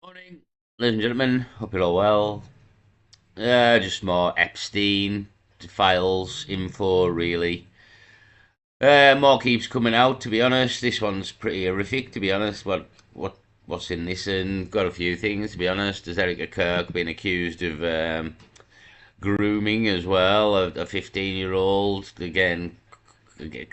Morning, ladies and gentlemen. Hope you're all well. Just more Epstein files info, really. More keeps coming out. To be honest, this one's pretty horrific. To be honest, what's in this? And got a few things. To be honest, has Erica Kirk been accused of grooming as well? A 15-year-old again.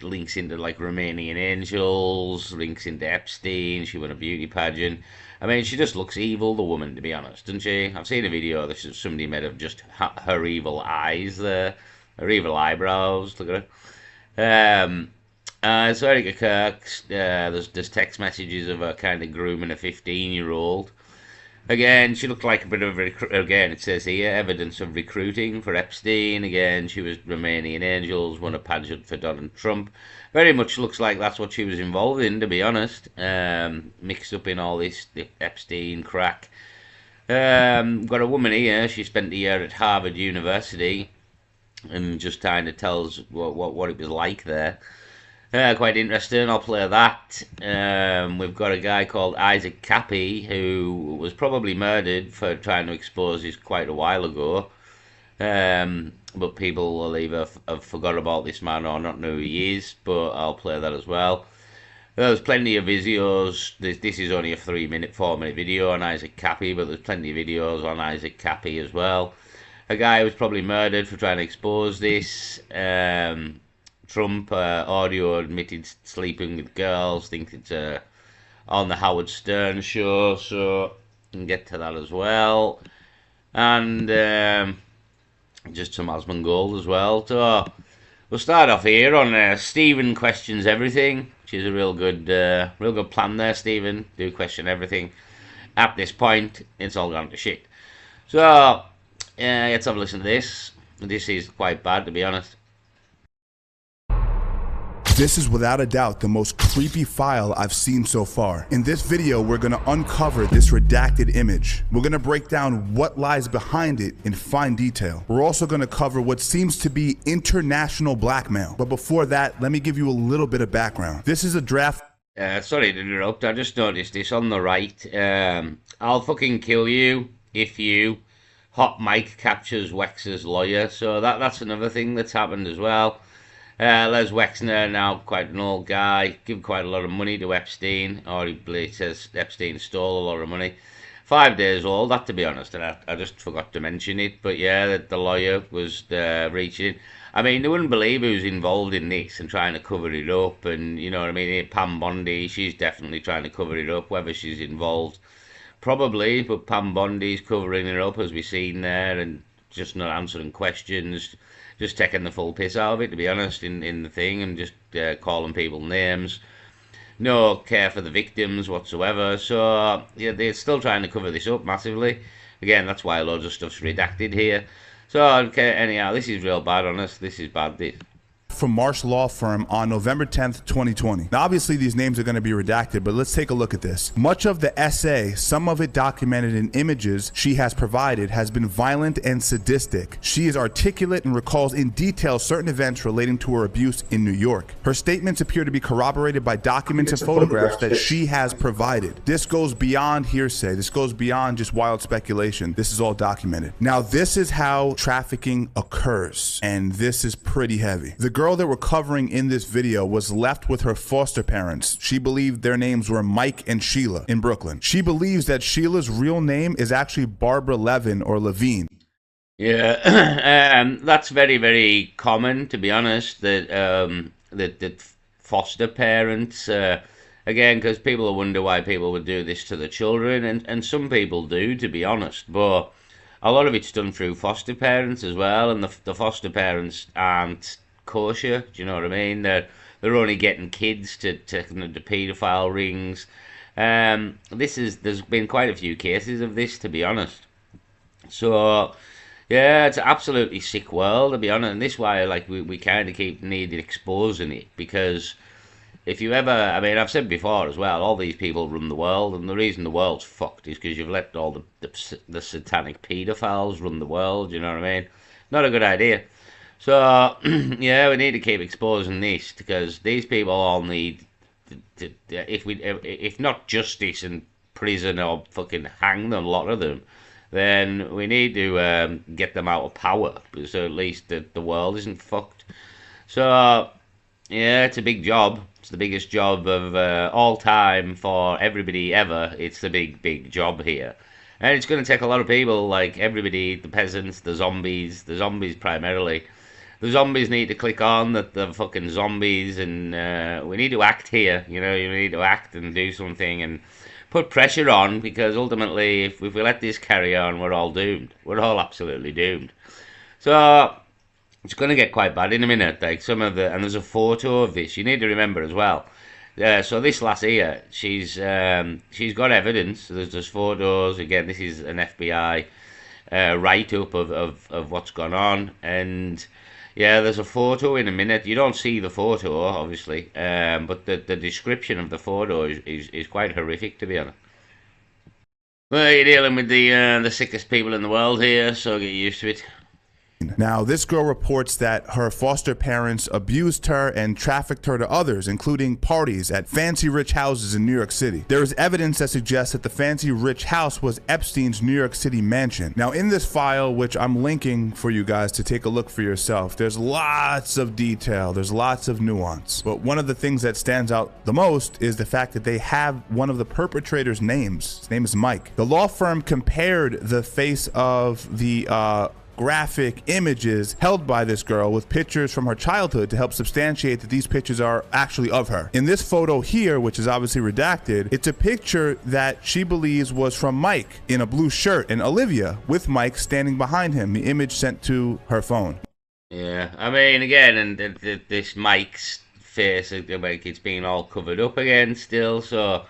Links into like Romanian angels, links into Epstein. She won a beauty pageant. I mean, she just looks evil, the woman, to be honest, doesn't she? I've seen a video that somebody made of just her evil eyes there, her evil eyebrows. Look at her. So Erica Kirk's, there's text messages of her kind of grooming a 15-year-old. Again, she looked like a bit of a again. It says here evidence of recruiting for Epstein. Again, she was Romanian Angels, won a pageant for Donald Trump. Very much looks like that's what she was involved in, to be honest. Mixed up in all this Epstein crack. Got a woman here. She spent a year at Harvard University, and just kind of tells what it was like there. Quite interesting. I'll play that. We've got a guy called Isaac Cappy who was probably murdered for trying to expose this quite a while ago. But people will either have forgot about this man or not know who he is. But I'll play that as well. There's plenty of videos. This is only a 3-minute, 4-minute video on Isaac Cappy, but there's plenty of videos on Isaac Cappy as well. A guy who was probably murdered for trying to expose this. Trump audio admitted sleeping with girls. Think it's on the Howard Stern show, so we can get to that as well. And just some Asmongold as well. So we'll start off here on Stephen questions everything, which is a real good plan there. Stephen, do question everything. At this point, it's all gone to shit. So let's have a listen to this. This is quite bad, to be honest. This is without a doubt the most creepy file I've seen so far. In this video, we're gonna uncover this redacted image. We're gonna break down what lies behind it in fine detail. We're also gonna cover what seems to be international blackmail. But before that, let me give you a little bit of background. This is a draft. Sorry to interrupt, I just noticed this on the right. I'll fucking kill you if you hot mic captures Wexner's lawyer. So that's another thing that's happened as well. Les Wexner, now quite an old guy, give quite a lot of money to Epstein, or he says Epstein stole a lot of money. 5 days old, that to be honest, and I just forgot to mention it, but yeah, the lawyer was reaching in. I mean, they wouldn't believe who's involved in this and trying to cover it up, and you know what I mean, Pam Bondi, she's definitely trying to cover it up, whether she's involved, probably, but Pam Bondi's covering it up, as we've seen there, and just not answering questions, just taking the full piss out of it, to be honest, in the thing, and just calling people names. No care for the victims whatsoever. So yeah, they're still trying to cover this up massively. Again, that's why loads of stuff's redacted here. So okay, anyhow, this is real bad, honest. This is bad. This. From Marsh Law Firm on November 10th, 2020. Now, obviously, these names are going to be redacted, but let's take a look at this. Much of the essay, some of it documented in images she has provided, has been violent and sadistic. She is articulate and recalls in detail certain events relating to her abuse in New York. Her statements appear to be corroborated by documents and photographs that she has provided. This goes beyond hearsay. This goes beyond just wild speculation. This is all documented. Now, this is how trafficking occurs, and this is pretty heavy. The girl that we're covering in this video was left with her foster parents. She believed their names were Mike and Sheila in Brooklyn. She believes that Sheila's real name is actually Barbara Levin or Levine. Yeah, that's very, very common, to be honest, that that foster parents, again, because people wonder why people would do this to the children, and some people do, to be honest, but a lot of it's done through foster parents as well, and the foster parents aren't kosher. Do you know what I mean? They're only getting kids to paedophile rings. There's been quite a few cases of this, to be honest. So yeah, it's an absolutely sick world, to be honest. And this is why like we kind of keep needing exposing it, because if you ever, I mean, I've said before as well, all these people run the world, and the reason the world's fucked is because you've let all the satanic paedophiles run the world. You know what I mean? Not a good idea. So, yeah, we need to keep exposing this, because these people all need, if not justice and prison or fucking hanged, a lot of them, then we need to get them out of power, so at least the world isn't fucked. So yeah, it's a big job. It's the biggest job of all time for everybody ever. It's the big job here. And it's going to take a lot of people, like everybody, the peasants, the zombies primarily. The zombies need to click on that the fucking zombies, and we need to act here. You know, you need to act and do something and put pressure on, because ultimately, if we let this carry on, we're all doomed. We're all absolutely doomed. So it's going to get quite bad in a minute. Like some of the, and there's a photo of this. You need to remember as well. So this last year, she's got evidence. There's photos. Again, this is an FBI write up of what's gone on, and yeah, there's a photo in a minute. You don't see the photo, obviously, but the description of the photo is quite horrific, to be honest. Well, you're dealing with the sickest people in the world here, so get used to it. Now, this girl reports that her foster parents abused her and trafficked her to others, including parties at fancy rich houses in New York City. There is evidence that suggests that the fancy rich house was Epstein's New York City mansion. Now, in this file, which I'm linking for you guys to take a look for yourself, there's lots of detail, there's lots of nuance. But one of the things that stands out the most is the fact that they have one of the perpetrator's names. His name is Mike. The law firm compared the face of the graphic images held by this girl with pictures from her childhood to help substantiate that these pictures are actually of her. In this photo here, which is obviously redacted, it's a picture that she believes was from Mike in a blue shirt, and Olivia with Mike standing behind him, the image sent to her phone. Yeah, I mean, again, and this Mike's face, like it's being all covered up again still. So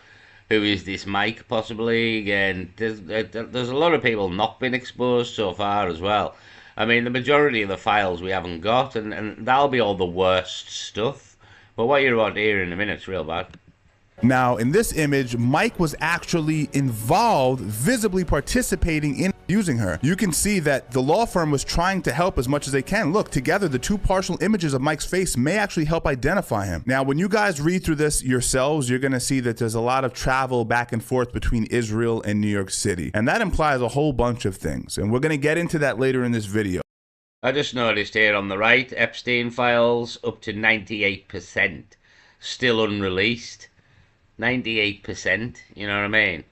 who is this Mike possibly? Again, there's a lot of people not been exposed so far as well. I mean, the majority of the files we haven't got, and that'll be all the worst stuff. But what you're about to hear in a minute's real bad. Now, in this image, Mike was actually involved, visibly participating in abusing her. You can see that the law firm was trying to help as much as they can. Look, together, the two partial images of Mike's face may actually help identify him. Now, when you guys read through this yourselves, you're going to see that there's a lot of travel back and forth between Israel and New York City. And that implies a whole bunch of things. And we're going to get into that later in this video. I just noticed here on the right, Epstein files up to 98%, still unreleased. 98%, you know what I mean?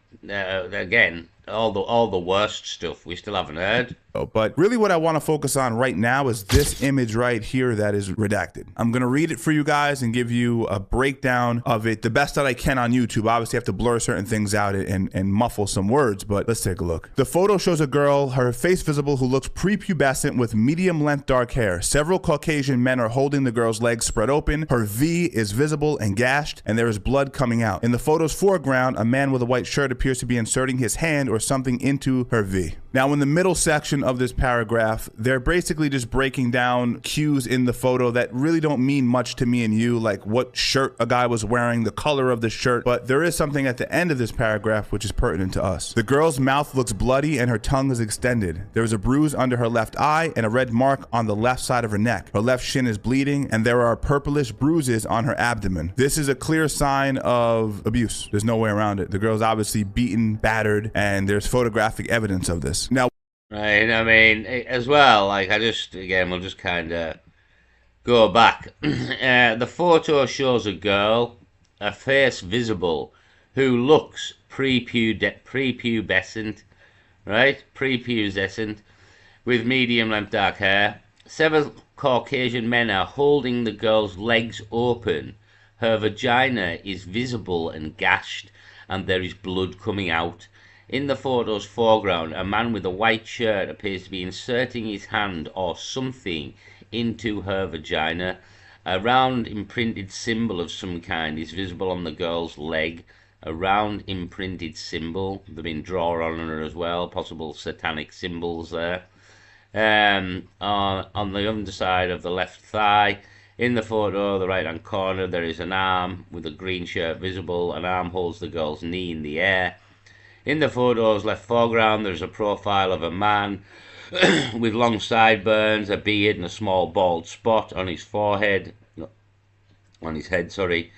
Again, all the worst stuff we still haven't heard. But really what I want to focus on right now is this image right here that is redacted. I'm going to read it for you guys and give you a breakdown of it the best that I can on YouTube. Obviously, I have to blur certain things out and muffle some words, but let's take a look. The photo shows a girl, her face visible, who looks prepubescent with medium-length dark hair. Several Caucasian men are holding the girl's legs spread open. Her V is visible and gashed, and there is blood coming out. In the photo's foreground, a man with a white shirt appears to be inserting his hand or something into her V. Now, in the middle section of this paragraph, they're basically just breaking down cues in the photo that really don't mean much to me and you, like what shirt a guy was wearing, the color of the shirt, but there is something at the end of this paragraph which is pertinent to us. The girl's mouth looks bloody and her tongue is extended. There is a bruise under her left eye and a red mark on the left side of her neck. Her left shin is bleeding and there are purplish bruises on her abdomen. This is a clear sign of abuse. There's no way around it. The girl's obviously beaten, battered, and there's photographic evidence of this. Now, right, I mean, as well, like, we'll just kind of go back. The photo shows a girl, a face visible, who looks prepubescent, right? Prepubescent, with medium-length dark hair. Several Caucasian men are holding the girl's legs open. Her vagina is visible and gashed, and there is blood coming out. In the photo's foreground, a man with a white shirt appears to be inserting his hand or something into her vagina. A round imprinted symbol of some kind is visible on the girl's leg. A round imprinted symbol. They've been drawn on her as well. Possible satanic symbols there. On the underside of the left thigh, in the photo, the right-hand corner, there is an arm with a green shirt visible. An arm holds the girl's knee in the air. In the photo's left foreground, there's a profile of a man with long sideburns, a beard, and a small bald spot on his forehead, on his head, sorry.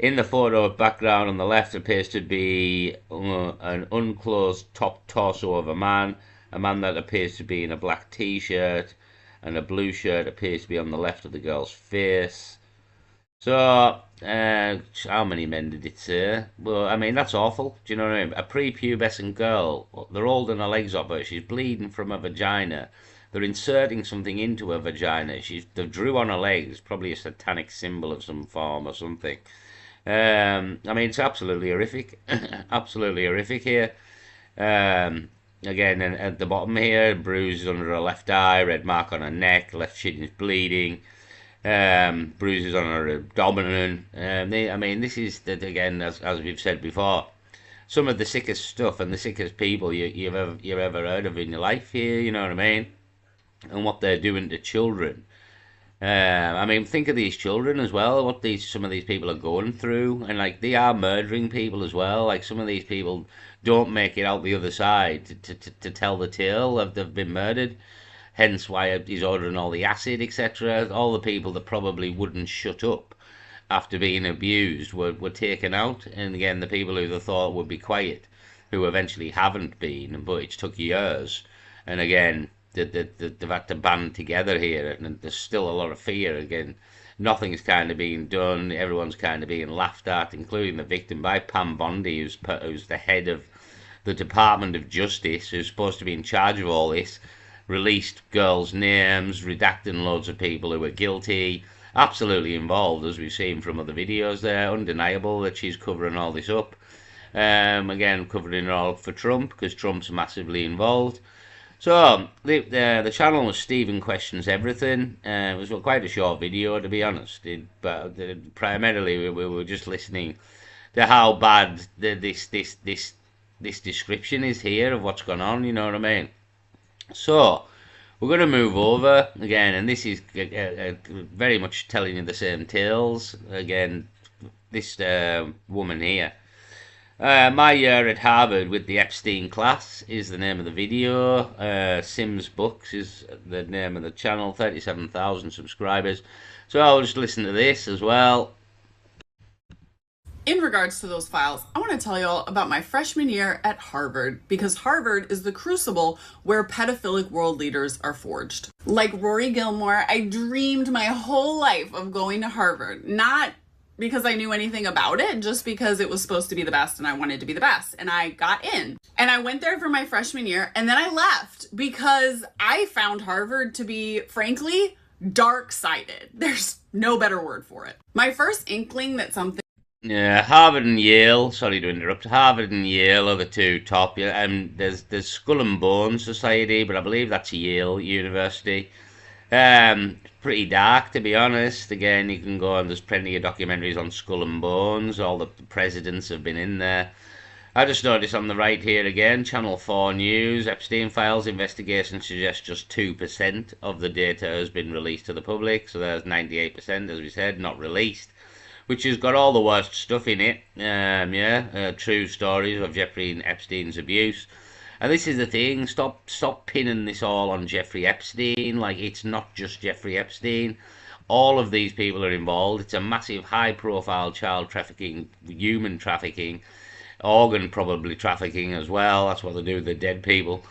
In the photo background on the left appears to be an unclothed top torso of a man that appears to be in a black t-shirt, and a blue shirt appears to be on the left of the girl's face. So, how many men did it say? Well, I mean, that's awful. Do you know what I mean? A prepubescent girl, they're holding her legs up, but she's bleeding from her vagina. They're inserting something into her vagina. They drew on her legs, probably a satanic symbol of some form or something. I mean, it's absolutely horrific. Absolutely horrific here. Again, and at the bottom here, bruises under her left eye, red mark on her neck, left shin is bleeding, bruises on her abdomen. I mean, this is, again, as we've said before, some of the sickest stuff and the sickest people you've ever heard of in your life here, you know what I mean? And what they're doing to children. I mean, think of these children as well. What some of these people are going through, and like they are murdering people as well. Like some of these people don't make it out the other side to tell the tale of they've been murdered. Hence why he's ordering all the acid, etc. All the people that probably wouldn't shut up after being abused were taken out, and again, the people who they thought would be quiet, who eventually haven't been, but it took years. And again, they've had to band together here, and there's still a lot of fear. Again, nothing's kind of being done. Everyone's kind of being laughed at, including the victim, by Pam Bondi, who's the head of the Department of Justice, who's supposed to be in charge of all this. Released girls' names, redacting loads of people who were guilty, absolutely involved, as we've seen from other videos there. Undeniable that she's covering all this up. Again, covering it all up for Trump, because Trump's massively involved. So, the channel was Stephen Questions Everything. It was quite a short video, to be honest. But primarily, we were just listening to how bad this description is here of what's gone on, you know what I mean? So, we're going to move over again, and this is very much telling you the same tales. Again, this woman here. My year at Harvard with the Epstein class is the name of the video. Sims Books is the name of the channel. 37,000 subscribers. So I'll just listen to this as well. In regards to those files, I want to tell you all about my freshman year at Harvard, because Harvard is the crucible where pedophilic world leaders are forged. Like Rory Gilmore, I dreamed my whole life of going to Harvard, not because I knew anything about it, just because it was supposed to be the best and I wanted to be the best. And I got in. And I went there for my freshman year, and then I left because I found Harvard to be, frankly, dark-sided. There's no better word for it. My first inkling that something Yeah, Harvard and Yale. Sorry to interrupt. Harvard and Yale are the two top. Yeah, there's Skull and Bones Society, but I believe that's Yale University. Pretty dark, to be honest. Again, you can go and there's plenty of documentaries on Skull and Bones. All the presidents have been in there. I just noticed on the right here again, Channel 4 News, Epstein Files investigation suggests just 2% of the data has been released to the public. So there's 98%, as we said, not released, which has got all the worst stuff in it. True stories of Jeffrey Epstein's abuse. And this is the thing, stop pinning this all on Jeffrey Epstein. Like, it's not just Jeffrey Epstein. All of these people are involved. It's a massive high-profile child trafficking, human trafficking, organ probably trafficking as well. That's what they do with the dead people.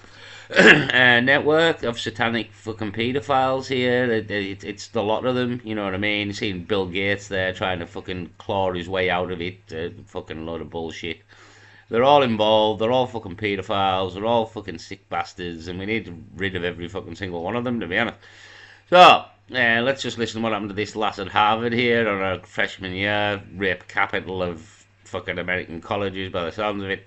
Network of satanic fucking pedophiles here. It's the lot of them, you know what I mean? You've seen Bill Gates there trying to fucking claw his way out of it. Fucking load of bullshit. They're all involved. They're all fucking pedophiles. They're all fucking sick bastards, and we need to rid of every fucking single one of them, to be honest. So, let's just listen to what happened to this lass at Harvard here on her freshman year. Rape capital of fucking American colleges, by the sounds of it.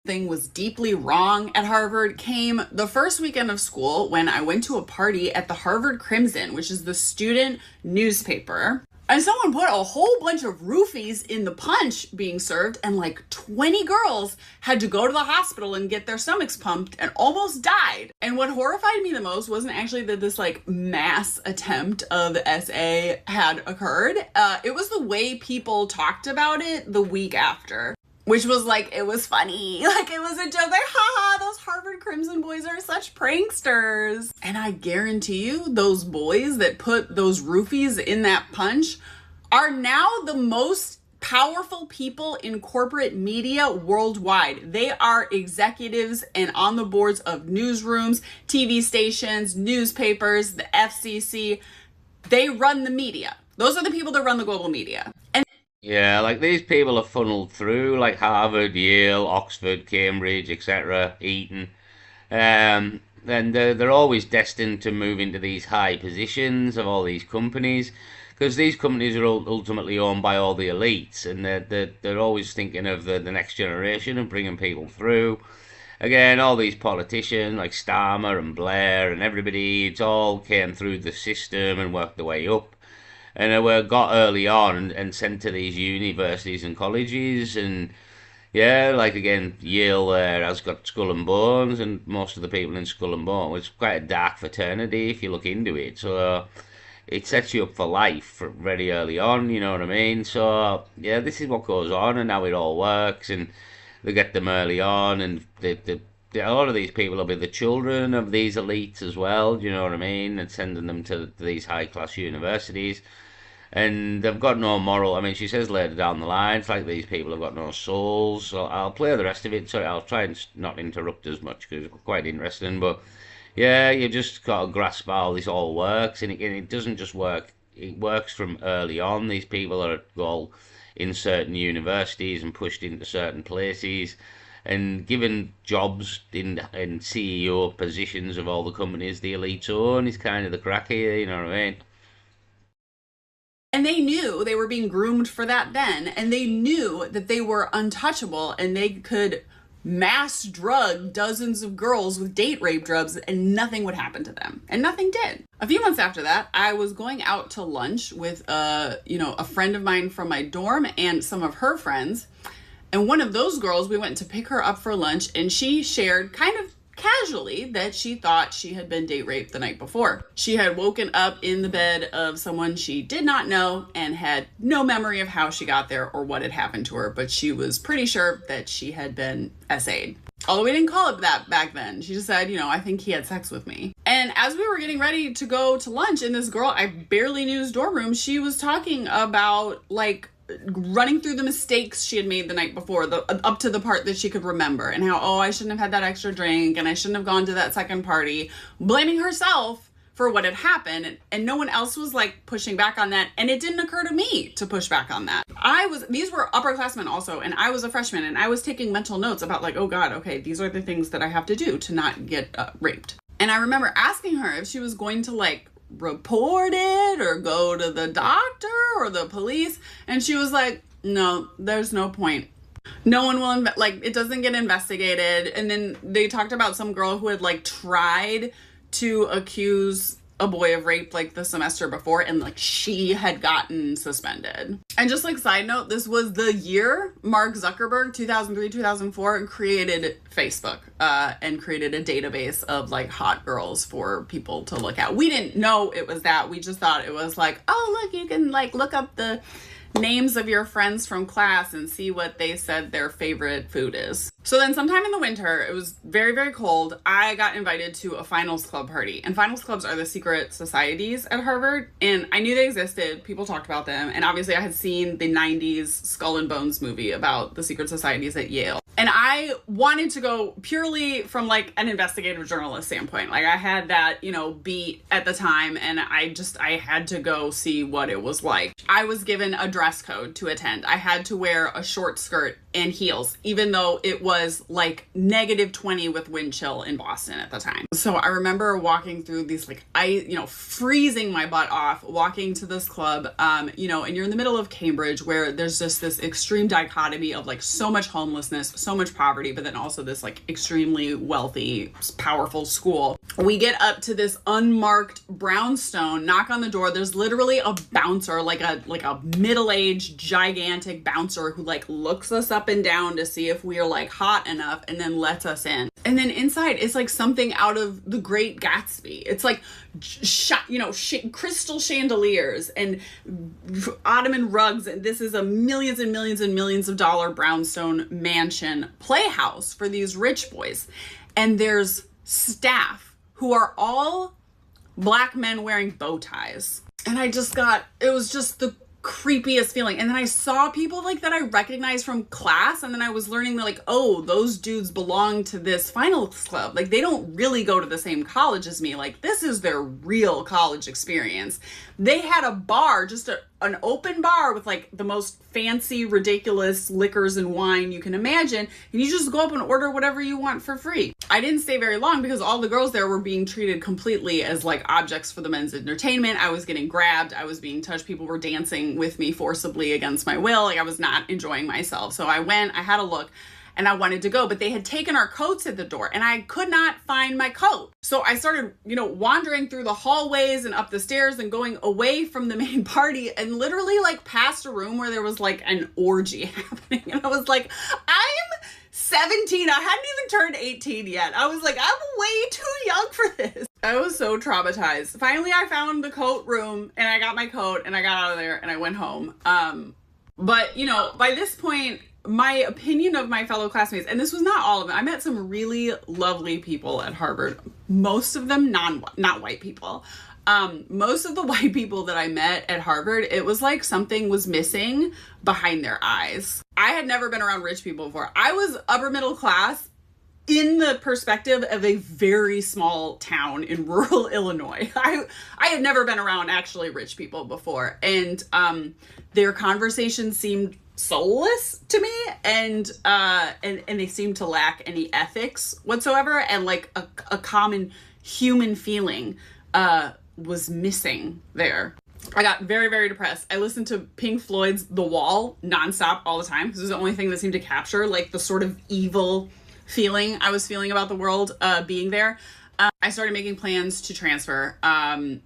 Thing was deeply wrong at Harvard came the first weekend of school when I went to a party at the Harvard Crimson, which is the student newspaper. And someone put a whole bunch of roofies in the punch being served, and like 20 girls had to go to the hospital and get their stomachs pumped and almost died. And what horrified me the most wasn't actually that this like mass attempt of SA had occurred. It was the way people talked about it the week after. Which was like, it was funny. Like, it was a joke. Like, haha, those Harvard Crimson boys are such pranksters. And I guarantee you, those boys that put those roofies in that punch are now the most powerful people in corporate media worldwide. They are executives and on the boards of newsrooms, TV stations, newspapers, the FCC. They run the media. Those are the people that run the global media. And Yeah, like these people are funneled through, like Harvard, Yale, Oxford, Cambridge, etc., Eton. And they're always destined to move into these high positions of all these companies because these companies are ultimately owned by all the elites, and they're always thinking of the next generation and bringing people through. Again, all these politicians like Starmer and Blair and everybody, it's all came through the system and worked their way up. And they were got early on and sent to these universities and colleges. And yeah, like again, Yale there has got Skull and Bones, and most of the people in Skull and Bones, it's quite a dark fraternity if you look into it. So it sets you up for life very early on, you know what I mean? So yeah, this is what goes on and how it all works, and they get them early on, and a lot of these people will be the children of these elites as well, do you know what I mean? And sending them to these high class universities. And they've got no moral. I mean, she says later down the line, it's like these people have got no souls. So I'll play the rest of it. Sorry, I'll try and not interrupt as much because it's quite interesting. But yeah, you just got to grasp how this all works. And it doesn't just work, it works from early on. These people are all in certain universities and pushed into certain places and given jobs in CEO positions of all the companies the elites own is kind of the crack here, you know what I mean? And they knew they were being groomed for that then. And they knew that they were untouchable and they could mass drug dozens of girls with date rape drugs and nothing would happen to them. And nothing did. A few months after that, I was going out to lunch with a friend of mine from my dorm and some of her friends. And one of those girls, we went to pick her up for lunch, and she shared kind of casually that she thought she had been date raped the night before. She had woken up in the bed of someone she did not know and had no memory of how she got there or what had happened to her, but she was pretty sure that she had been SA'd. Although we didn't call it that back then. She just said, I think he had sex with me. And as we were getting ready to go to lunch, and this girl I barely knew's dorm room, she was talking about like running through the mistakes she had made the night before, up to the part that she could remember, and how, I shouldn't have had that extra drink, and I shouldn't have gone to that second party, blaming herself for what had happened, and no one else was like pushing back on that, and it didn't occur to me to push back on that. These were upperclassmen also, and I was a freshman, and I was taking mental notes about like, oh God, okay, these are the things that I have to do to not get raped. And I remember asking her if she was going to like report it or go to the doctor or the police, and she was like, no, there's no point. No one will it doesn't get investigated. And then they talked about some girl who had like tried to accuse a boy of rape like the semester before, and like she had gotten suspended. And just like side note, this was the year Mark Zuckerberg, 2003, 2004, created Facebook and created a database of like hot girls for people to look at. We didn't know it was that. We just thought it was like, oh, look, you can like look up the names of your friends from class and see what they said their favorite food is. So then sometime in the winter, it was very, very cold, I got invited to a finals club party. And finals clubs are the secret societies at Harvard. And I knew they existed. People talked about them. And obviously I had seen the 90s Skull and Bones movie about the secret societies at Yale. And I wanted to go purely from like an investigative journalist standpoint. Like I had that, beat at the time, and I had to go see what it was like. I was given a dress code to attend. I had to wear a short skirt and heels, even though it was like -20 with wind chill in Boston at the time. So I remember walking through these freezing my butt off, walking to this club, and you're in the middle of Cambridge where there's just this extreme dichotomy of like so much homelessness, so much poverty, but then also this like extremely wealthy, powerful school. We get up to this unmarked brownstone, knock on the door. There's literally a bouncer, like a middle-aged gigantic bouncer who like looks us up and down to see if we are like hot enough and then lets us in. And then inside it's like something out of The Great Gatsby. It's like crystal chandeliers and ottoman rugs, and this is a millions and millions and millions of dollar brownstone mansion playhouse for these rich boys. And there's staff who are all black men wearing bow ties. And it was just the creepiest feeling. And then I saw people like that I recognized from class, and then I was learning that like, oh, those dudes belong to this finals club. Like they don't really go to the same college as me. Like this is their real college experience. They had a bar, just an open bar with like the most fancy, ridiculous liquors and wine you can imagine. And you just go up and order whatever you want for free. I didn't stay very long because all the girls there were being treated completely as like objects for the men's entertainment. I was getting grabbed. I was being touched. People were dancing with me forcibly against my will. Like I was not enjoying myself. So I went, I had a look, and I wanted to go, but they had taken our coats at the door and I could not find my coat. So I started, wandering through the hallways and up the stairs and going away from the main party, and literally like past a room where there was like an orgy happening. And I was like, I'm 17. I hadn't even turned 18 yet. I was like, I'm way too young for this. I was so traumatized. Finally, I found the coat room and I got my coat and I got out of there and I went home. But by this point, my opinion of my fellow classmates, and this was not all of them. I met some really lovely people at Harvard. Most of them not white people. Most of the white people that I met at Harvard, it was like something was missing behind their eyes. I had never been around rich people before. I was upper middle class in the perspective of a very small town in rural Illinois. I had never been around actually rich people before. And their conversations seemed soulless to me, and they seemed to lack any ethics whatsoever, and like a common human feeling was missing there. I got very, very depressed. I listened to Pink Floyd's The Wall nonstop all the time because it was the only thing that seemed to capture like the sort of evil feeling I was feeling about the world being there. I started making plans to transfer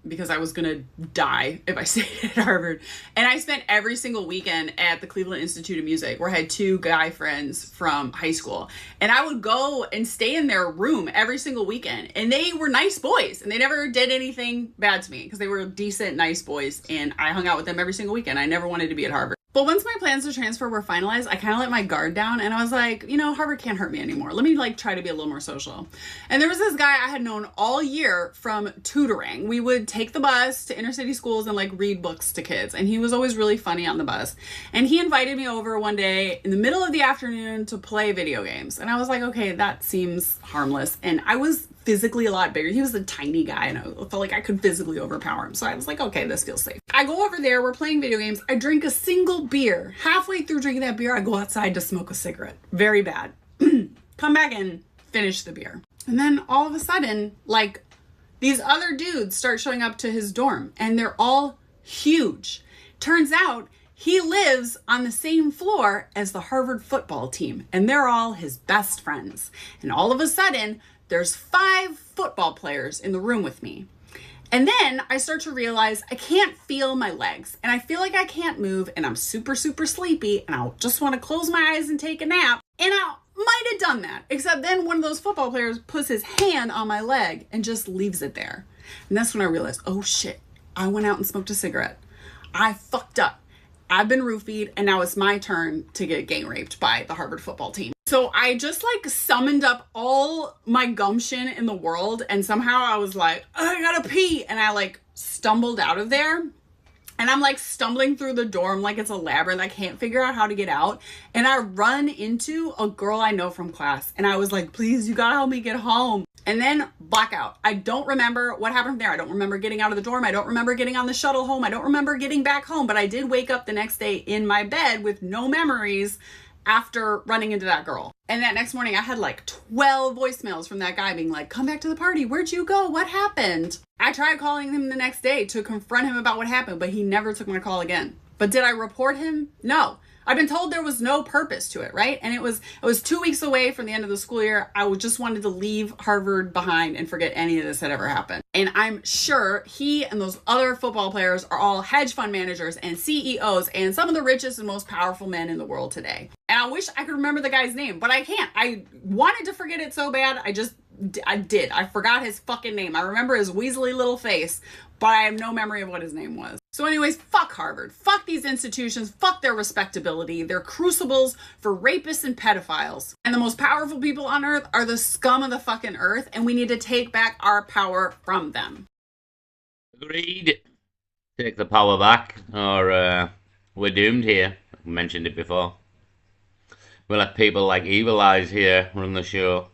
because I was going to die if I stayed at Harvard. And I spent every single weekend at the Cleveland Institute of Music, where I had two guy friends from high school. And I would go and stay in their room every single weekend. And they were nice boys. And they never did anything bad to me because they were decent, nice boys. And I hung out with them every single weekend. I never wanted to be at Harvard. But once my plans to transfer were finalized, I kind of let my guard down and I was like, Harvard can't hurt me anymore. Let me try to be a little more social. And there was this guy I had known all year from tutoring. We would take the bus to inner city schools and read books to kids. And he was always really funny on the bus. And he invited me over one day in the middle of the afternoon to play video games. And I was like, okay, that seems harmless. And I was physically a lot bigger. He was a tiny guy and I felt like I could physically overpower him. So I was like, okay, this feels safe. I go over there, we're playing video games. I drink a single beer. Halfway through drinking that beer, I go outside to smoke a cigarette. Very bad. Come back and finish the beer. And then all of a sudden, these other dudes start showing up to his dorm and they're all huge. Turns out he lives on the same floor as the Harvard football team and they're all his best friends. And all of a sudden, there's 5 football players in the room with me. And then I start to realize I can't feel my legs and I feel like I can't move and I'm super, super sleepy and I just want to close my eyes and take a nap. And I might have done that, except then one of those football players puts his hand on my leg and just leaves it there. And that's when I realized, oh shit, I went out and smoked a cigarette. I fucked up. I've been roofied and now it's my turn to get gang raped by the Harvard football team. So I just summoned up all my gumption in the world and somehow I was like, I gotta pee. And I stumbled out of there and I'm stumbling through the dorm like it's a labyrinth. I can't figure out how to get out. And I run into a girl I know from class and I was like, please, you gotta help me get home. And then blackout. I don't remember what happened from there. I don't remember getting out of the dorm. I don't remember getting on the shuttle home. I don't remember getting back home, but I did wake up the next day in my bed with no memories after running into that girl. And that next morning I had 12 voicemails from that guy being like, come back to the party. Where'd you go? What happened? I tried calling him the next day to confront him about what happened, but he never took my call again. But did I report him? No. I've been told there was no purpose to it, right? And it was 2 weeks away from the end of the school year. I just wanted to leave Harvard behind and forget any of this had ever happened. And I'm sure he and those other football players are all hedge fund managers and CEOs and some of the richest and most powerful men in the world today. And I wish I could remember the guy's name, but I can't. I wanted to forget it so bad. I did. I forgot his fucking name. I remember his weaselly little face, but I have no memory of what his name was. So anyways, fuck Harvard. Fuck these institutions. Fuck their respectability. They're crucibles for rapists and pedophiles. And the most powerful people on earth are the scum of the fucking earth, and we need to take back our power from them. Agreed. Take the power back, or We're doomed here. I mentioned it before. We'll have people like Evil Eyes here run the show.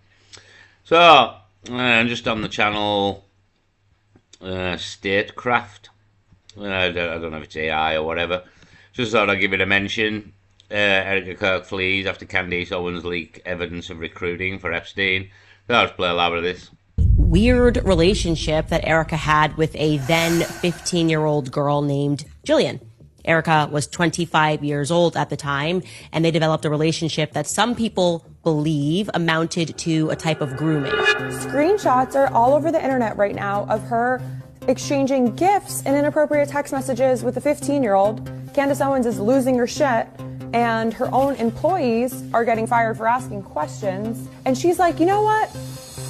So, just on the channel Statecraft. I don't know if it's AI or whatever. Just thought I'd give it a mention. Erica Kirk flees after Candice Owens leak evidence of recruiting for Epstein. So I'll just play a lot of this. Weird relationship that Erica had with a then 15-year-old girl named Jillian. Erica was 25 years old at the time, and they developed a relationship that some people believe amounted to a type of grooming. Screenshots are all over the internet right now of her exchanging gifts and inappropriate text messages with a 15-year-old. Candace Owens is losing her shit, and her own employees are getting fired for asking questions. And she's like, you know what?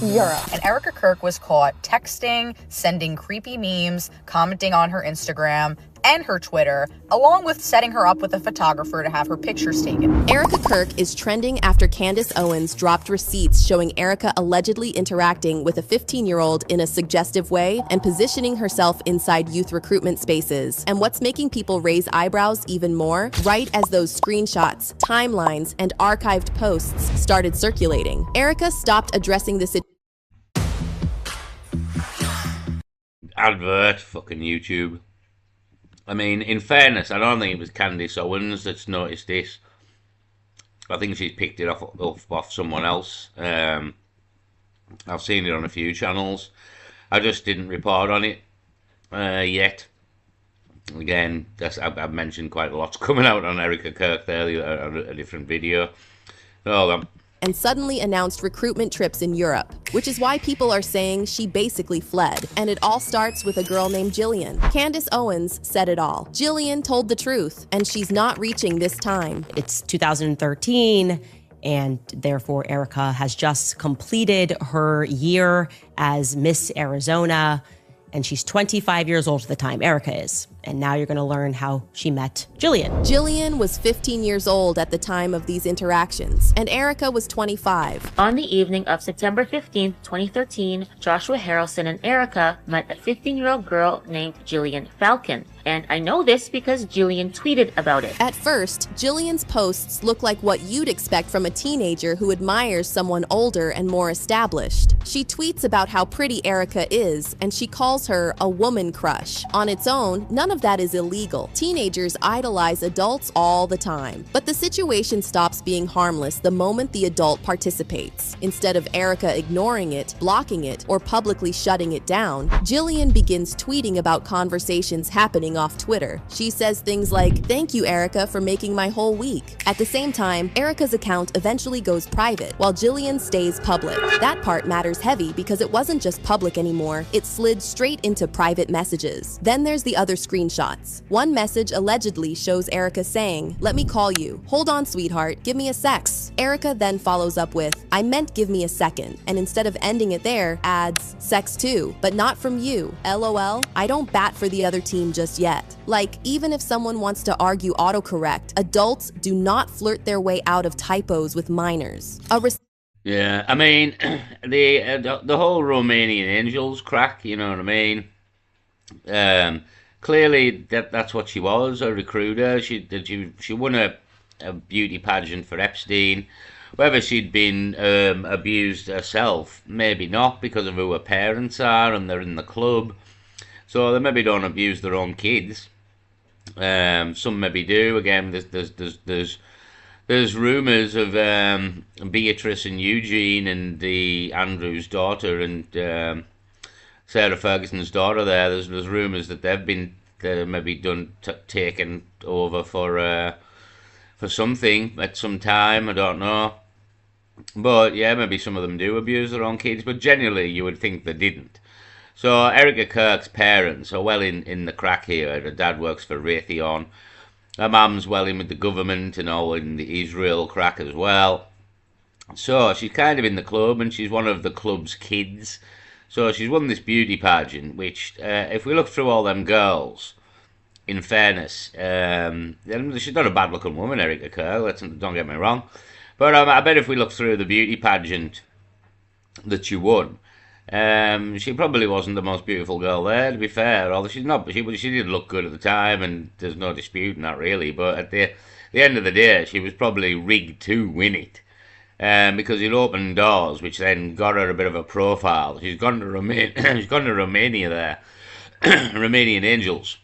Europe. And Erica Kirk was caught texting, sending creepy memes, commenting on her Instagram and her Twitter, along with setting her up with a photographer to have her pictures taken. Erica Kirk is trending after Candace Owens dropped receipts showing Erica allegedly interacting with a 15-year-old in a suggestive way and positioning herself inside youth recruitment spaces. And what's making people raise eyebrows even more? Right as those screenshots, timelines, and archived posts started circulating, Erica stopped addressing the Advert, fucking YouTube. I mean, in fairness, I don't think it was Candice Owens that's noticed this. I think she's picked it off someone else. I've seen it on a few channels. I just didn't report on it yet. Again, I've mentioned quite a lot's coming out on Erica Kirk there, a different video. Hold on. And suddenly announced recruitment trips in Europe, which is why people are saying she basically fled. And it all starts with a girl named Jillian. Candace Owens said it all. Jillian told the truth, and she's not reaching this time. It's 2013, and therefore Erica has just completed her year as Miss Arizona, and she's 25 years old at the time, Erica is. And now you're going to learn how she met Jillian. Jillian was 15 years old at the time of these interactions, and Erica was 25. On the evening of September 15, 2013, Joshua Harrelson and Erica met a 15-year-old girl named Jillian Falcon. And I know this because Jillian tweeted about it. At first, Jillian's posts look like what you'd expect from a teenager who admires someone older and more established. She tweets about how pretty Erica is, and she calls her a woman crush. On its own, none of that is illegal. Teenagers idolize adults all the time. But the situation stops being harmless the moment the adult participates. Instead of Erica ignoring it, blocking it, or publicly shutting it down, Jillian begins tweeting about conversations happening off Twitter. She says things like, "Thank you, Erica, for making my whole week." At the same time, Erica's account eventually goes private, while Jillian stays public. That part matters heavy because it wasn't just public anymore, it slid straight into private messages. Then there's the other screenshots. One message allegedly shows Erica saying, "Let me call you. Hold on, sweetheart. Give me a sex." Erica then follows up with, "I meant give me a second," and instead of ending it there, adds, "Sex too, but not from you. LOL. I don't bat for the other team just yet." Like, even if someone wants to argue autocorrect, adults do not flirt their way out of typos with minors. Yeah, I mean, the whole Romanian Angels crack, you know what I mean? Clearly, that's what she was, a recruiter. She won a beauty pageant for Epstein. Whether she'd been abused herself, maybe not, because of who her parents are and they're in the club. So they maybe don't abuse their own kids. Some maybe do. Again, there's rumours of Beatrice and Eugene and the Andrews' daughter and Sarah Ferguson's daughter. There's rumours that they've been maybe taken over for something at some time. I don't know, but yeah, maybe some of them do abuse their own kids. But generally, you would think they didn't. So Erica Kirk's parents are well in the crack here. Her dad works for Raytheon. Her mum's well in with the government and all in the Israel crack as well. So she's kind of in the club, and she's one of the club's kids. So she's won this beauty pageant, which, if we look through all them girls, in fairness, she's not a bad-looking woman, Erica Kirk, don't get me wrong. But I bet if we look through the beauty pageant that she won, She probably wasn't the most beautiful girl there, to be fair. Although she's not, she did look good at the time, and there's no disputing that really. But at the end of the day, she was probably rigged to win it, because it opened doors, which then got her a bit of a profile. She's gone to she's gone to Romania there, Romanian Angels.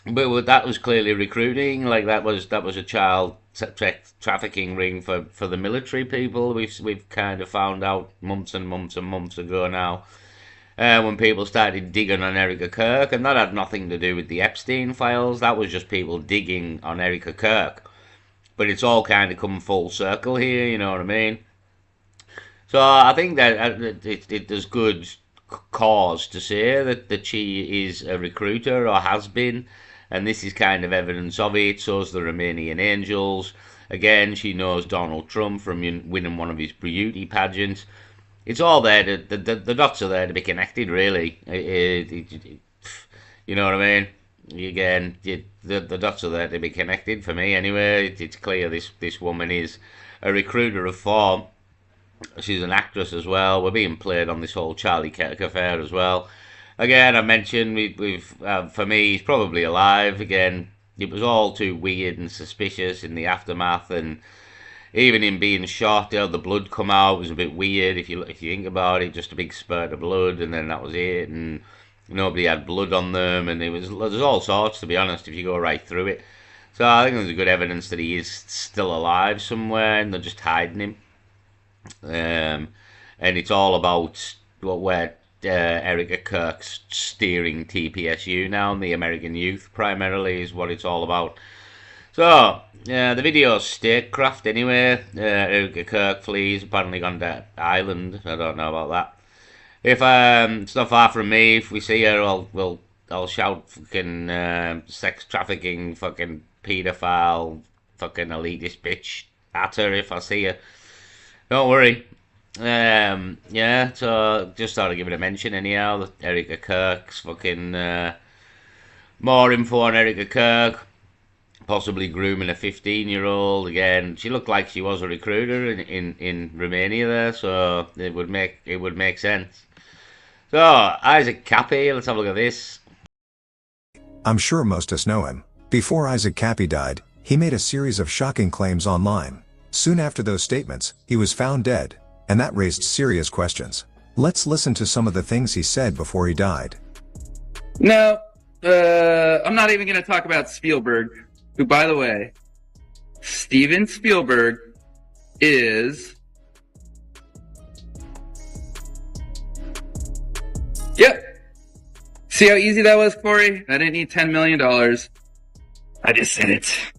But that was clearly recruiting. Like that was a child trafficking ring for the military people. We've kind of found out months and months and months ago now, when people started digging on Erica Kirk, and that had nothing to do with the Epstein files. That was just people digging on Erica Kirk. But it's all kind of come full circle here. You know what I mean? So I think that there's good cause to say that she is a recruiter or has been, and this is kind of evidence of it. So's the Romanian Angels. Again, she knows Donald Trump from winning one of his beauty pageants. It's all there. The dots are there to be connected, really. You know what I mean? Again, the dots are there to be connected for me. Anyway, it's clear this woman is a recruiter of form. She's an actress as well. We're being played on this whole Charlie Kirk affair as well. Again, I mentioned we've for me, he's probably alive. Again, it was all too weird and suspicious in the aftermath, and even him being shot, the blood come out was a bit weird. If you think about it, just a big spurt of blood, and then that was it, and nobody had blood on them, and there's all sorts, to be honest, if you go right through it. So I think there's a good evidence that he is still alive somewhere, and they're just hiding him. And it's all about where Erica Kirk's steering TPSU now, and the American youth primarily is what it's all about. So, the video's statecraft anyway. Erica Kirk flees, apparently gone to Ireland. I don't know about that. If it's not far from me, if we see her, I'll shout fucking sex trafficking, fucking paedophile, fucking elitist bitch at her if I see her. Don't worry. Yeah, so just thought I'd give it a mention anyhow. Erica Kirk's fucking more info on Erica Kirk. Possibly grooming a 15-year-old again. She looked like she was a recruiter in Romania there, so it would make sense. So Isaac Cappy, let's have a look at this. I'm sure most of us know him. Before Isaac Cappy died, he made a series of shocking claims online. Soon after those statements, he was found dead, and that raised serious questions. Let's listen to some of the things he said before he died. No, I'm not even going to talk about Spielberg, who, by the way, Steven Spielberg is... Yep. See how easy that was, Corey? I didn't need $10 million. I just said it.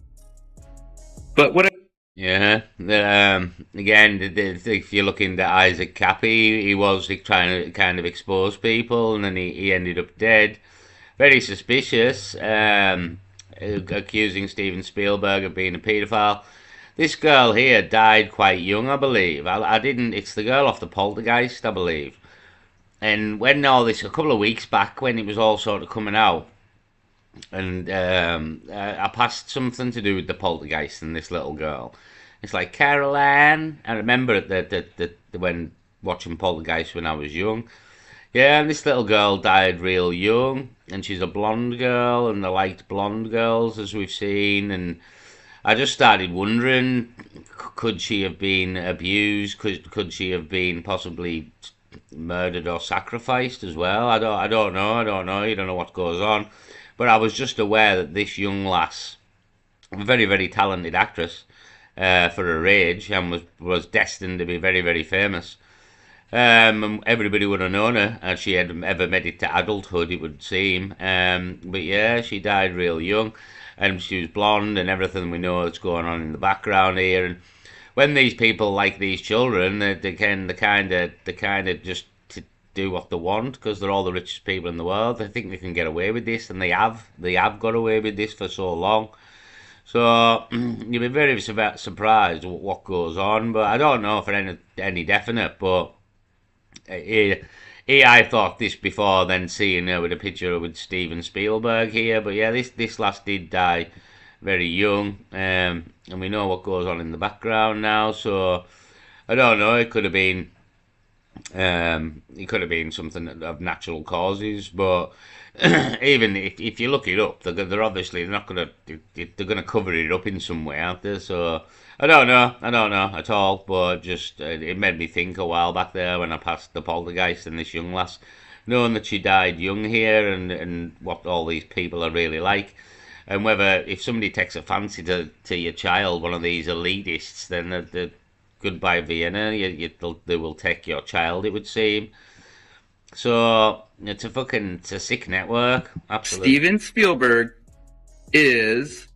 But what... Yeah, again, if you look into Isaac Cappy, he was trying to kind of expose people, and then he ended up dead. Very suspicious, accusing Steven Spielberg of being a paedophile. This girl here died quite young, I believe. I didn't, it's the girl off the Poltergeist, I believe. And when all this, a couple of weeks back, when it was all sort of coming out, and I passed something to do with the Poltergeist and this little girl. It's like Carol Ann. I remember that when watching Poltergeist when I was young. Yeah, and this little girl died real young, and she's a blonde girl, and they liked blonde girls, as we've seen. And I just started wondering, could she have been abused? Could she have been possibly murdered or sacrificed as well? I don't know. You don't know what goes on. But I was just aware that this young lass, a very, very talented actress for her age, and was destined to be very, very famous. Everybody would have known her, and she had ever made it to adulthood, it would seem. But yeah, she died real young, and she was blonde, and everything we know that's going on in the background here. And when these people like these children, they kind of just do what they want because they're all the richest people in the world. They think they can get away with this, and they have got away with this for so long. So you'll be very surprised what goes on, but I don't know for any definite. But I thought this before, then seeing her with a picture with Steven Spielberg here. But yeah, this last did die very young, and we know what goes on in the background now. So I don't know. It could have been It could have been something of natural causes, but even if you look it up, they're obviously not going to they're going to cover it up in some way, aren't they? So I don't know at all. But just it made me think a while back there when I passed the poltergeist and this young lass, knowing that she died young here, and what all these people are really like. And whether if somebody takes a fancy to your child, one of these elitists, then the goodbye Vienna, they will take your child. It would seem. So it's a sick network. Absolutely. Steven Spielberg is.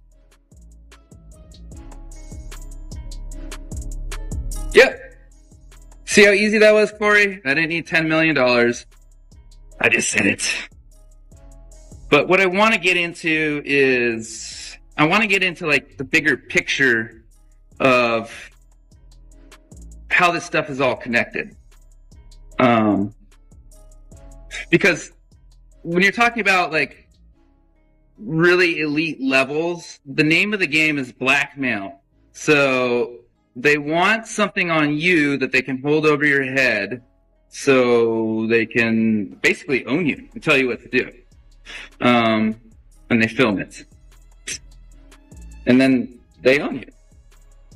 Yep. See how easy that was, Corey? I didn't need $10 million. I just said it. But what I want to get into is I want to get into like the bigger picture of how this stuff is all connected. Because when you're talking about like really elite levels, the name of the game is blackmail. So they want something on you that they can hold over your head so they can basically own you and tell you what to do. And they film it. And then they own you.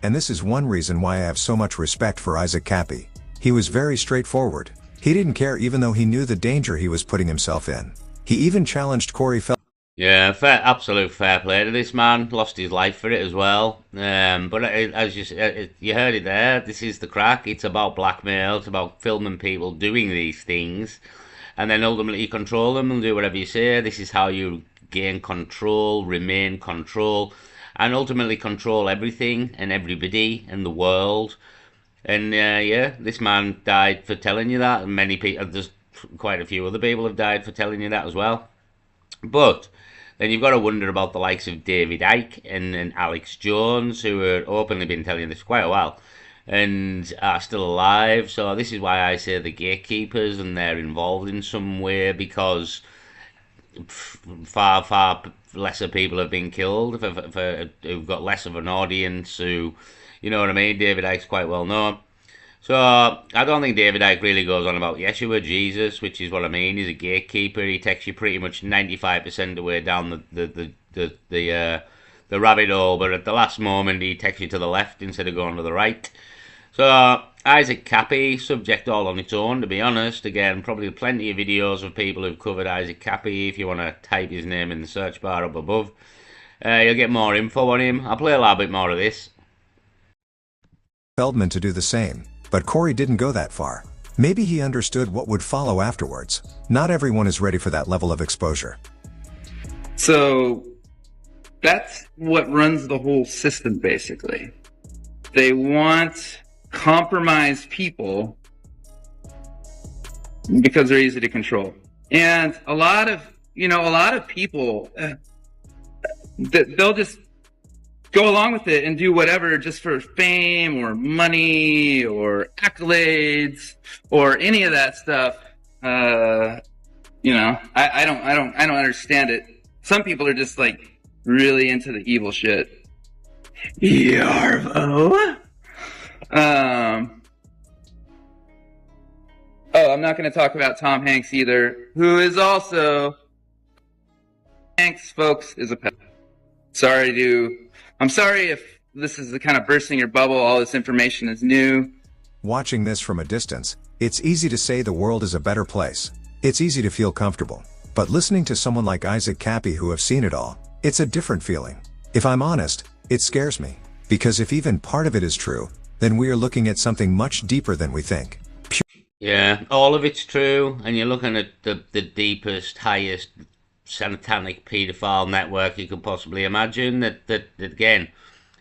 And this is one reason why I have so much respect for Isaac Cappy. He was very straightforward. He didn't care even though he knew the danger he was putting himself in. He even challenged Corey Feldman. Yeah, absolute fair play to this man. Lost his life for it as well. But as you heard it there, this is the crack. It's about blackmail. It's about filming people doing these things, and then ultimately you control them and do whatever you say. This is how you gain control, remain control, and ultimately control everything and everybody in the world. And yeah, this man died for telling you that, and many people, there's quite a few other people have died for telling you that as well. But then you've got to wonder about the likes of David Icke and Alex Jones, who have openly been telling this for quite a while and are still alive. So this is why I say the gatekeepers, and they're involved in some way, because far lesser people have been killed who've got less of an audience, who, you know what I mean. David Icke's quite well known. So I don't think David Icke really goes on about Yeshua, Jesus, which is what I mean. He's a gatekeeper. He takes you pretty much 95% of the way down the rabbit hole, but at the last moment he takes you to the left instead of going to the right. So Isaac Cappy, subject all on its own, to be honest. Again, probably plenty of videos of people who've covered Isaac Cappy. If you want to type his name in the search bar up above, you'll get more info on him. I'll play a little bit more of this. Feldman to do the same, but Corey didn't go that far. Maybe he understood what would follow afterwards. Not everyone is ready for that level of exposure. So that's what runs the whole system, basically. They want compromised people because they're easy to control. And a lot of people, they'll just go along with it and do whatever just for fame or money or accolades or any of that stuff. I don't understand it. Some people are just like really into the evil shit. Yarvo. I'm not going to talk about Tom Hanks either, who is also Hanks, folks, is a pet. I'm sorry if this is the kind of bursting your bubble. All this information is new. Watching this from a distance, it's easy to say the world is a better place. It's easy to feel comfortable. But listening to someone like Isaac Cappy who have seen it all, it's a different feeling. If I'm honest, it scares me. Because if even part of it is true, then we are looking at something much deeper than we think. Yeah, all of it's true, and you're looking at the deepest, highest satanic paedophile network you could possibly imagine. That again,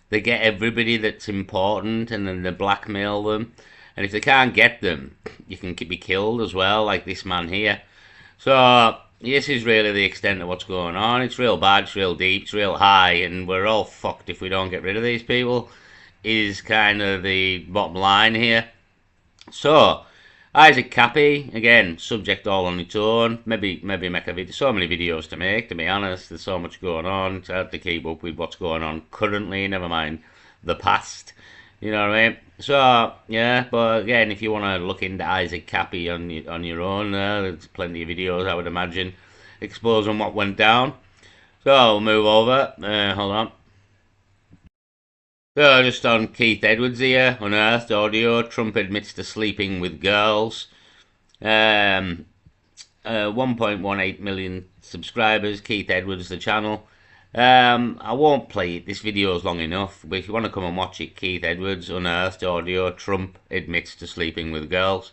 they get everybody that's important, and then they blackmail them. And if they can't get them, you can be killed as well, like this man here. So this is really the extent of what's going on. It's real bad, it's real deep, it's real high, and we're all fucked if we don't get rid of these people, is kind of the bottom line here. So Isaac Cappy, again, subject all on its own. Maybe make a video. So many videos to make, to be honest. There's so much going on. It's hard to keep up with what's going on currently, never mind the past. You know what I mean? So yeah, but again, if you want to look into Isaac Cappy on your own, there's plenty of videos I would imagine exposing what went down. So I'll move over. Hold on. So just on Keith Edwards here, unearthed audio. Trump admits to sleeping with girls. 1.18 million subscribers. Keith Edwards, the channel. I won't play it. This video is long enough. But if you want to come and watch it, Keith Edwards, unearthed audio. Trump admits to sleeping with girls.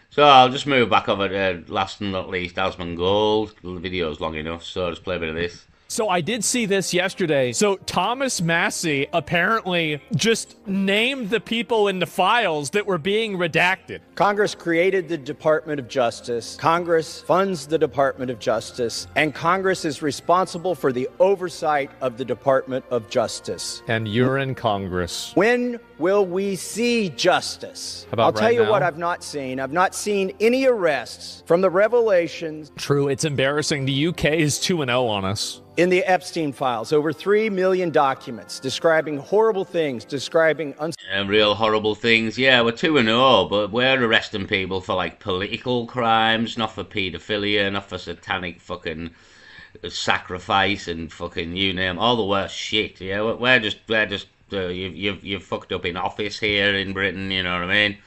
So I'll just move back over to last and not least, Asmund Gold. The video's long enough, so just play a bit of this. So I did see this yesterday. So Thomas Massey apparently just named the people in the files that were being redacted. Congress created the Department of Justice. Congress funds the Department of Justice. And Congress is responsible for the oversight of the Department of Justice. And you're in Congress. When will we see justice? How about I'll tell right you now? what I've not seen. I've not seen any arrests from the revelations. True, it's embarrassing. The UK is 2-0 on us. In the Epstein files, over 3 million documents describing horrible things, describing real horrible things. Yeah, we're 2-0, but we're arresting people for like political crimes, not for paedophilia, not for satanic fucking sacrifice and fucking you name all the worst shit. Yeah, we're just you've fucked up in office here in Britain. You know what I mean?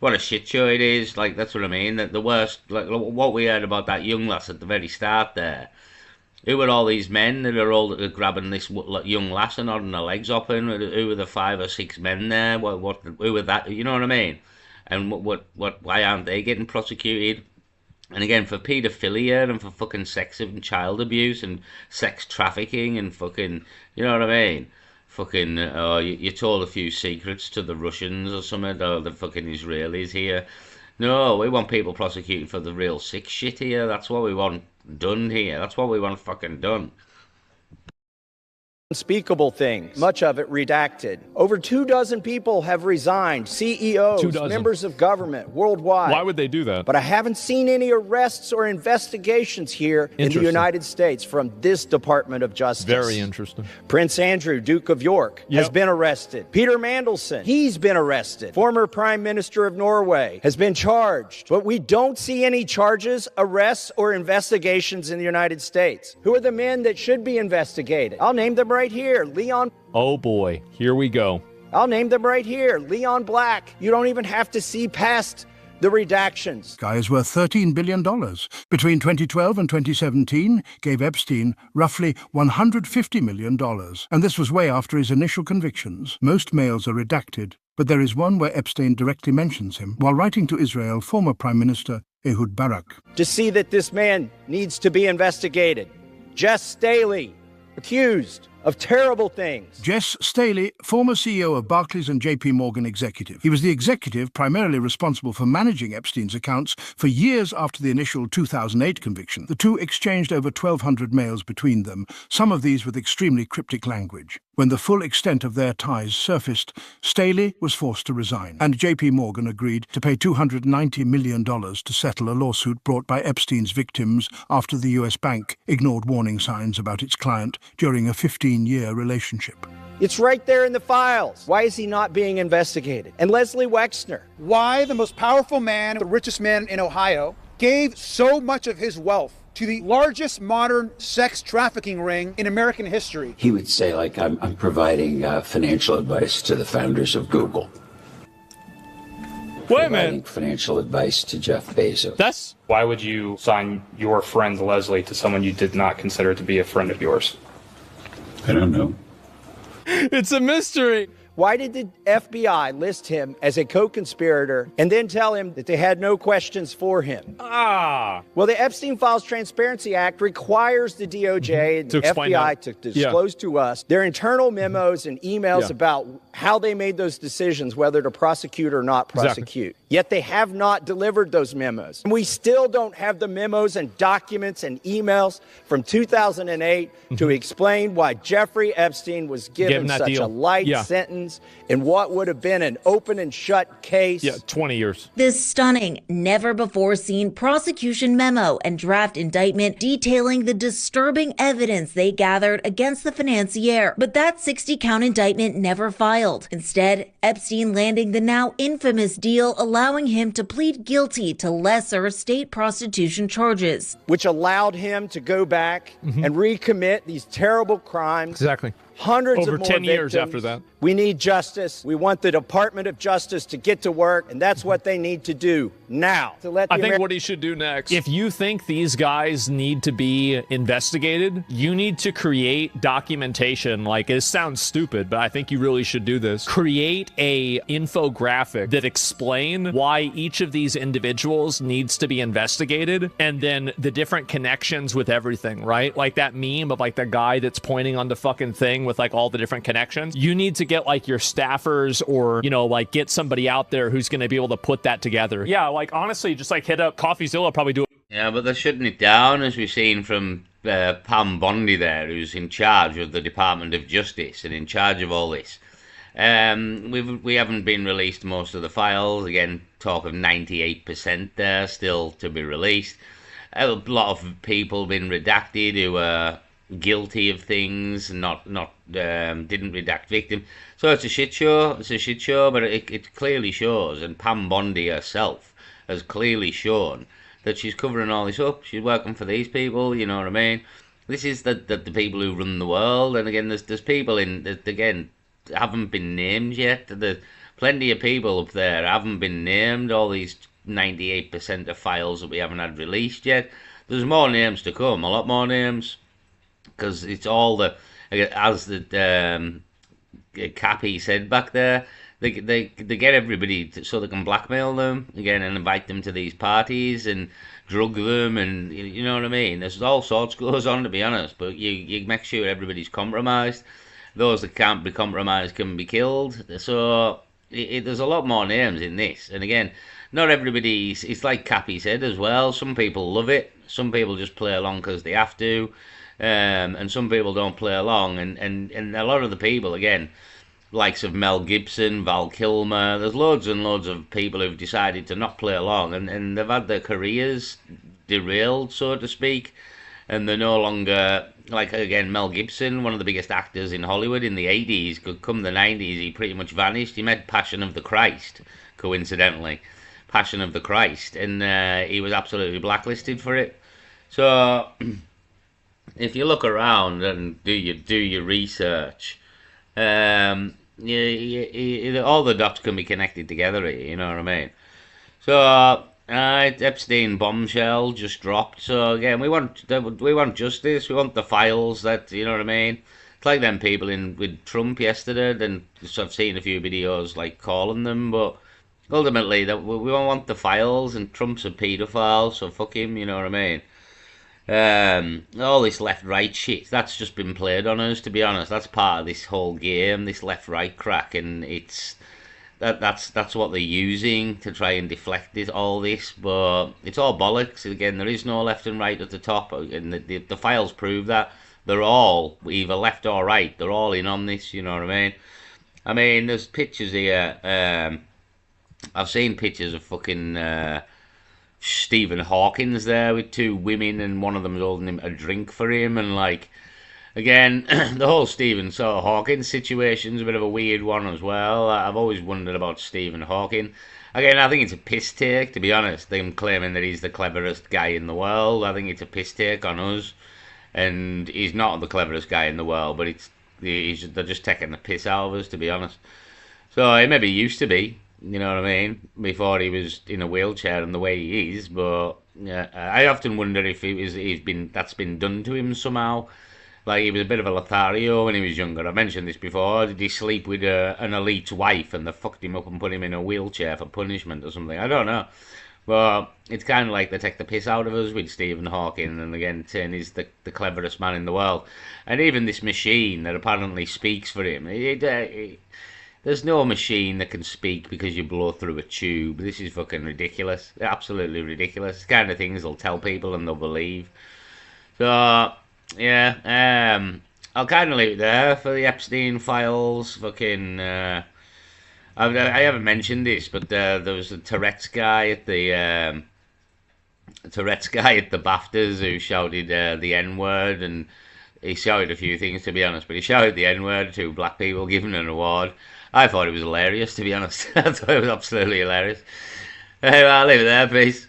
What a shit show it is. Like that's what I mean. That the worst, like what we heard about that young lass at the very start there. Who were all these men that are all grabbing this young lass and nodding their legs up? And who were the 5 or 6 men there? Who were that? You know what I mean? And why aren't they getting prosecuted? And again, for paedophilia and for fucking sex and child abuse and sex trafficking and fucking, you know what I mean? Fucking, you told a few secrets to the Russians or something, or the fucking Israelis here. No, we want people prosecuted for the real sick shit here. That's what we want done here. That's what we want fucking done. unspeakable things, much of it redacted. Over 24 people have resigned, CEOs, members of government worldwide. Why would they do that? But I haven't seen any arrests or investigations here in the United States from this Department of Justice. Very interesting. Prince Andrew, Duke of York, has been arrested. Peter Mandelson, he's been arrested. Former Prime Minister of Norway has been charged. But we don't see any charges, arrests, or investigations in the United States. Who are the men that should be investigated? I'll name them right here. Leon. Oh boy, here we go. I'll name them right here. Leon Black. You don't even have to see past the redactions. Guy is worth $13 billion. Between 2012 and 2017, gave Epstein roughly $150 million. And this was way after his initial convictions. Most mails are redacted, but there is one where Epstein directly mentions him. While writing to Israel, former Prime Minister Ehud Barak. To see that this man needs to be investigated. Jess Staley, accused of terrible things. Jess Staley, former CEO of Barclays and JP Morgan executive. He was the executive primarily responsible for managing Epstein's accounts for years after the initial 2008 conviction. The two exchanged over 1,200 mails between them, some of these with extremely cryptic language. When the full extent of their ties surfaced, Staley was forced to resign, and JP Morgan agreed to pay $290 million to settle a lawsuit brought by Epstein's victims after the US bank ignored warning signs about its client during a 15-year relationship. It's right there in the files. Why is he not being investigated? And Leslie Wexner. Why the most powerful man, the richest man in Ohio, gave so much of his wealth to the largest modern sex trafficking ring in American history. He would say, like, I'm providing financial advice to the founders of Google. Wait a minute. Financial advice to Jeff Bezos. Why would you sign your friend Leslie to someone you did not consider to be a friend of yours? I don't know. It's a mystery. Why did the FBI list him as a co-conspirator and then tell him that they had no questions for him? Well, the Epstein Files Transparency Act requires the DOJ and the FBI to disclose to us their internal memos and emails about how they made those decisions, whether to prosecute or not prosecute. Exactly. Yet they have not delivered those memos. And we still don't have the memos and documents and emails from 2008 to explain why Jeffrey Epstein was given such a light sentence in what would have been an open and shut case. 20 years. This stunning, never-before-seen prosecution memo and draft indictment detailing the disturbing evidence they gathered against the financier. But that 60-count indictment never filed. filed. Instead, Epstein landing the now infamous deal allowing him to plead guilty to lesser state prostitution charges. Which allowed him to go back and recommit these terrible crimes. Exactly. Hundreds Over of more 10 years victims. after that. We need justice. We want the Department of Justice to get to work, and that's what they need to do now. To let I think what he should do next, if you think these guys need to be investigated, you need to create documentation. Like, it sounds stupid, but I think you really should do this. Create a infographic that explain why each of these individuals needs to be investigated, and then the different connections with everything, right? Like that meme of like the guy that's pointing on the fucking thing with like all the different connections. You need to get like your staffers or, you know, like get somebody out there who's going to be able to put that together. Yeah, like honestly, just like hit up CoffeeZilla, probably do it. Yeah, but they're shutting it down, as we've seen from Pam Bondi there, who's in charge of the Department of Justice and in charge of all this. We haven't been released most of the files. Again, talk of 98% there still to be released. A lot of people been redacted who are guilty of things, not didn't redact victim. So it's a shit show. It's a shit show, but it clearly shows, and Pam Bondi herself has clearly shown that she's covering all this up. She's working for these people. You know what I mean? This is the people who run the world. And again, there's people in that again haven't been named yet. There's plenty of people up there haven't been named. All these 98% of files that we haven't had released yet. There's more names to come. A lot more names. Because it's all the, as the Cappy said back there, they get everybody so they can blackmail them again and invite them to these parties and drug them, and you know what I mean. There's all sorts goes on, to be honest, but you make sure everybody's compromised. Those that can't be compromised can be killed. So there's a lot more names in this, and again, not everybody's. It's like Cappy said as well. Some people love it. Some people just play along because they have to. And some people don't play along, and a lot of the people, again, likes of Mel Gibson, Val Kilmer, there's loads and loads of people who've decided to not play along, and they've had their careers derailed, so to speak, and they're no longer, like, again, Mel Gibson, one of the biggest actors in Hollywood in the 80s, could come the 90s, he pretty much vanished. He made Passion of the Christ, coincidentally, Passion of the Christ, and he was absolutely blacklisted for it. So if you look around and do your research, all the dots can be connected together. You know what I mean? So Epstein bombshell just dropped. So again, we want justice. We want the files. That, you know what I mean? It's like them people with Trump yesterday. Then I've seen a few videos like calling them, but ultimately that we want the files. And Trump's a paedophile, so fuck him. You know what I mean? All this left-right shit, that's just been played on us, to be honest. That's part of this whole game, this left-right crack, and that's what they're using to try and deflect all this, but it's all bollocks. Again, there is no left and right at the top, and the files prove that. They're all either left or right. They're all in on this, you know what I mean? There's pictures here. I've seen pictures of fucking Stephen Hawkins there with two women, and one of them's holding him a drink for him, and like, again, the whole Stephen Hawkins situation's a bit of a weird one as well. I've always wondered about Stephen Hawking. Again, I think it's a piss take, to be honest, them claiming that he's the cleverest guy in the world. I think it's a piss take on us, and he's not the cleverest guy in the world, but they're just taking the piss out of us, to be honest. So he maybe used to be, you know what I mean, before he was in a wheelchair and the way he is, but yeah, I often wonder if that's been done to him somehow. Like, he was a bit of a Lothario when he was younger. I mentioned this before. Did he sleep with an elite's wife and they fucked him up and put him in a wheelchair for punishment or something? I don't know. But it's kind of like they take the piss out of us with Stephen Hawking, and again, saying he's the cleverest man in the world. And even this machine that apparently speaks for him, there's no machine that can speak because you blow through a tube. This is fucking ridiculous. Absolutely ridiculous. The kind of things they'll tell people and they'll believe. So, yeah, I'll kind of leave it there for the Epstein files. Fucking, I haven't mentioned this, but there was a Tourette's guy at the BAFTAs who shouted the N-word, and he shouted a few things, to be honest, but he shouted the N-word to black people giving an award. I thought it was hilarious, to be honest. I thought it was absolutely hilarious. Anyway, I'll leave it there, peace.